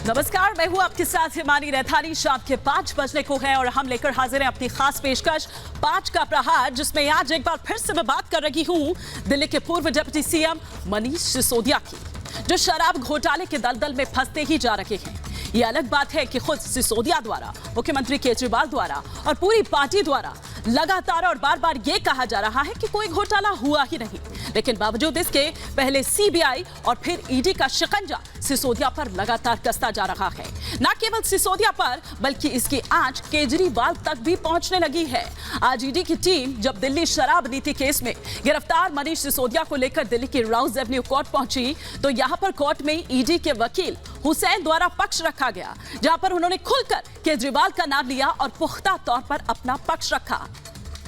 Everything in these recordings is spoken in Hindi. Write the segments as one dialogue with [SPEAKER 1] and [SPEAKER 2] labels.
[SPEAKER 1] नमस्कार, मैं हूं आपके साथ हिमानी रैथानी। शाम के 5 बजने को है और हम लेकर हाजिर हैं अपनी खास पेशकश 5 का प्रहार, जिसमें आज एक बार फिर से मैं बात कर रही हूं दिल्ली के पूर्व डिप्टी सीएम मनीष सिसोदिया की, जो शराब घोटाले के दलदल में फंसते ही जा रहे हैं। ये अलग बात है कि खुद सिसोदिया द्वारा, मुख्यमंत्री केजरीवाल द्वारा और पूरी पार्टी द्वारा लगातार और बार बार ये कहा जा रहा है कि कोई घोटाला हुआ ही नहीं, लेकिन बावजूद इसके पहले सीबीआई और फिर ईडी का शिकंजा सिसोदिया पर लगातार कसता जा रहा है। न केवल सिसोदिया पर, बल्कि इसकी आंच केजरीवाल तक भी पहुंचने लगी है। आज ईडी की टीम जब दिल्ली शराब नीति केस में गिरफ्तार मनीष सिसोदिया को लेकर दिल्ली की राउज एवेन्यू कोर्ट पहुंची, तो यहां पर कोर्ट में ईडी के वकील हुसैन द्वारा पक्ष रखा गया, जहां पर उन्होंने खुलकर केजरीवाल का नाम लिया और पुख्ता तौर पर अपना पक्ष रखा।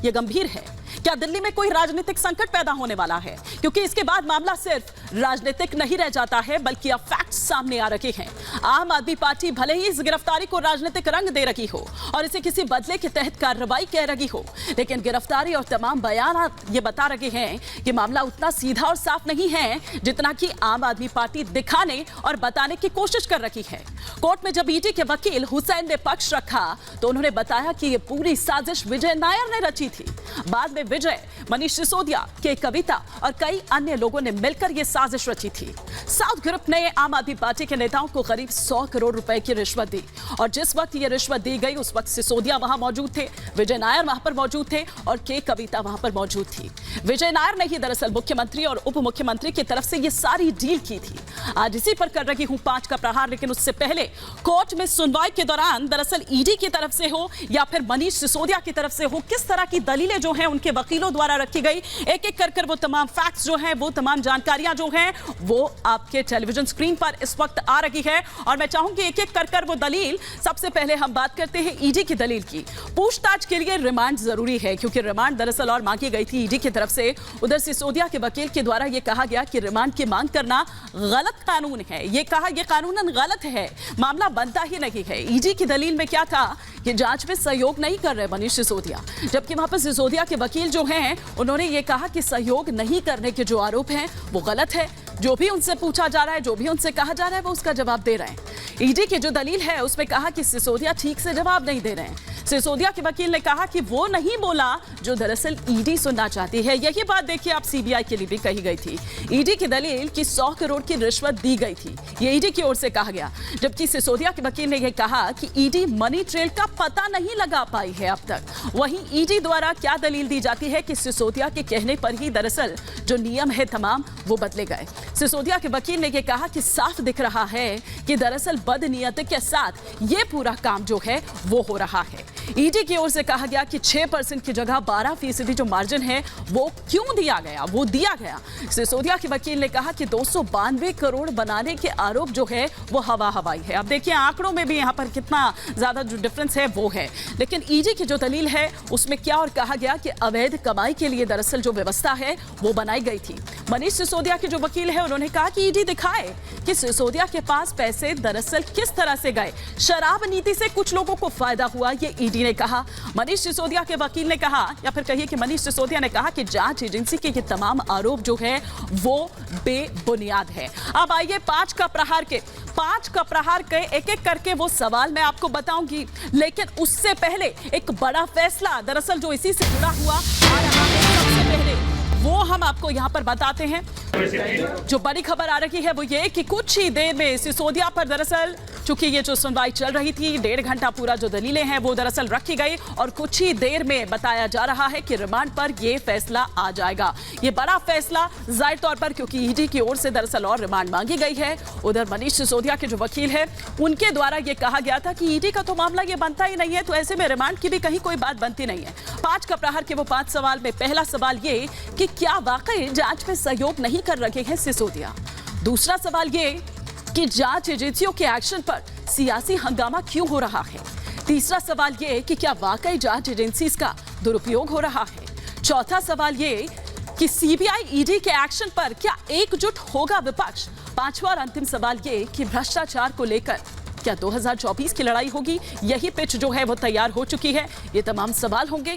[SPEAKER 1] यह गंभीर है। क्या दिल्ली में कोई राजनीतिक संकट पैदा होने वाला है? क्योंकि इसके बाद मामला सिर्फ राजनीतिक नहीं रह जाता है, बल्कि अब फैक्ट्स सामने आ रहे हैं। आम आदमी पार्टी भले ही इस गिरफ्तारी को राजनीतिक रंग दे रही हो और इसे किसी बदले के तहत कार्रवाई कह रही हो, लेकिन गिरफ्तारी और तमाम बयान ये बता रहे हैं कि मामला उतना सीधा और साफ नहीं है जितना कि आम आदमी पार्टी दिखाने और बताने की कोशिश कर रही है। कोर्ट में जब ईडी के वकील हुसैन ने पक्ष रखा, तो उन्होंने बताया कि ये पूरी साजिश विजय नायर ने रची थी। बाद में विजय, मनीष सिसोदिया, के कविता और कई अन्य लोगों ने मिलकर यह साजिश रची थी। साउथ ग्रुप ने आम आदमी पार्टी के नेताओं को करीब 100 करोड़ रुपए की रिश्वत दी और जिस वक्त यह रिश्वत दी गई, उस वक्त सिसोदिया वहां मौजूद थे, विजय नायर वहां पर मौजूद थे और के कविता वहां पर मौजूद थी। विजय नायर ने ही दरअसल मुख्यमंत्री और उप मुख्यमंत्री की तरफ से यह सारी डील की थी। आज इसी पर कर रही हूं 5 का प्रहार, लेकिन उससे पहले कोर्ट में सुनवाई के दौरान दरअसल ईडी की तरफ से हो या फिर मनीष सिसोदिया की तरफ से हो, किस तरह की दलीलें जो हैं उनके वकीलों द्वारा रखी गई, एक एक कर वो तमाम फैक्ट्स जो हैं, वो तमाम जानकारियां जो हैं, वो आपके टेलीविजन स्क्रीन पर इस वक्त आ रही है। और मैं चाहूंगी एक एक कर वो दलील, सबसे पहले हम बात करते हैं ईडी की दलील की। पूछताछ के लिए रिमांड जरूरी है, क्योंकि रिमांड दरअसल और मांगी गई थी ईडी की तरफ से। उधर सिसोदिया के वकील के द्वारा यह कहा गया कि रिमांड की मांग करना गलत कानून है। यह कहा यह कानूनन गलत है, मामला बनता ही नहीं है। ईडी की दलील में क्या था कि जांच में सहयोग नहीं कर रहे मनीष सिसोदिया, जबकि वहां पर सिसोदिया के वकील जो हैं उन्होंने ये कहा कि सहयोग नहीं करने के जो आरोप हैं वो गलत है। जो भी उनसे पूछा जा रहा है, जो भी उनसे कहा जा रहा है, वो उसका जवाब दे रहे हैं। ईडी की जो दलील है उसमें कहा कि सिसोदिया ठीक से जवाब नहीं दे रहे हैं। सिसोदिया के वकील ने कहा कि वो नहीं बोला जो दरअसल ईडी सुनना चाहती है। यही बात देखिए आप सीबीआई के लिए भी कही गई थी। ईडी की दलील कि 100 करोड़ की रिश्वत दी गई थी, ये ईडी की ओर से कहा गया, जबकि सिसोदिया के वकील ने यह कहा कि ईडी मनी ट्रेल का पता नहीं लगा पाई है अब तक। वहीं ईडी द्वारा क्या दलील दी जाती है कि सिसोदिया के कहने पर ही दरअसल जो नियम है तमाम वो बदले गए। सिसोदिया के वकील ने यह कहा कि साफ दिख रहा है कि दरअसल बदनीयती के साथ ये पूरा काम जो है वो हो रहा है। ईडी की ओर से कहा गया कि 6% की जगह 12% जो मार्जिन है वो क्यों दिया गया, वो दिया गया। सिसोदिया के वकील ने कहा कि 292 करोड़ बनाने के आरोप जो है वो हवाई है। अब देखिए आंकड़ों में भी यहाँ पर कितना ज्यादा जो डिफरेंस है वो है, लेकिन ईडी की जो दलील है उसमें क्या और कहा गया कि अवैध कमाई के लिए दरअसल जो व्यवस्था है वो बनाई गई थी। मनीष सिसोदिया के जो वकील है उन्होंने कहा कि ईडी दिखाए कि सिसोदिया के पास पैसे दरअसल किस तरह से गए। शराब नीति से कुछ लोगों को फायदा हुआ, ये ईडी ने कहा। मनीष सिसोदिया के वकील ने कहा, या फिर कहिए कि मनीष सिसोदिया ने कहा कि जांच एजेंसी के ये तमाम आरोप जो है वो बेबुनियाद है। अब आइए 5 का प्रहार के एक एक करके वो सवाल मैं आपको बताऊंगी, लेकिन उससे पहले एक बड़ा फैसला दरअसल जो इसी से जुड़ा हुआ आ रहा है, सबसे पहले वो हम आपको यहां पर बताते हैं। जो बड़ी खबर आ रही है वो ये कि कुछ ही देर में सिसोदिया पर दरअसल, चूंकि ये जो सुनवाई चल रही थी 1.5 घंटा पूरा जो दलीलें हैं वो दरअसल रखी गई और कुछ ही देर में बताया जा रहा है कि रिमांड पर ये फैसला आ जाएगा। ये बड़ा फैसला जाहिर तौर पर, क्योंकि ईडी की ओर से दरअसल और रिमांड मांगी गई है। उधर मनीष सिसोदिया के जो वकील है उनके द्वारा ये कहा गया था कि ईडी का तो मामला ये बनता ही नहीं है, तो ऐसे में रिमांड की भी कहीं कोई बात बनती नहीं है। 5 का प्रहार के वो 5 सवाल में पहला सवाल ये कि क्या वाकई जांच में सहयोग नहीं कर रहे हैं सिसोदिया। दूसरा सवाल ये कि जांच एजेंसियों के एक्शन पर सियासी हंगामा क्यों हो रहा है। तीसरा सवाल ये कि क्या वाकई जांच एजेंसी का दुरुपयोग हो रहा है। चौथा सवाल ये कि सीबीआई ईडी के एक्शन पर क्या एकजुट होगा विपक्ष। पांचवा और अंतिम सवाल ये कि भ्रष्टाचार को लेकर क्या 2024 की लड़ाई होगी। यही पिच जो है वो तैयार हो चुकी है। ये तमाम सवाल होंगे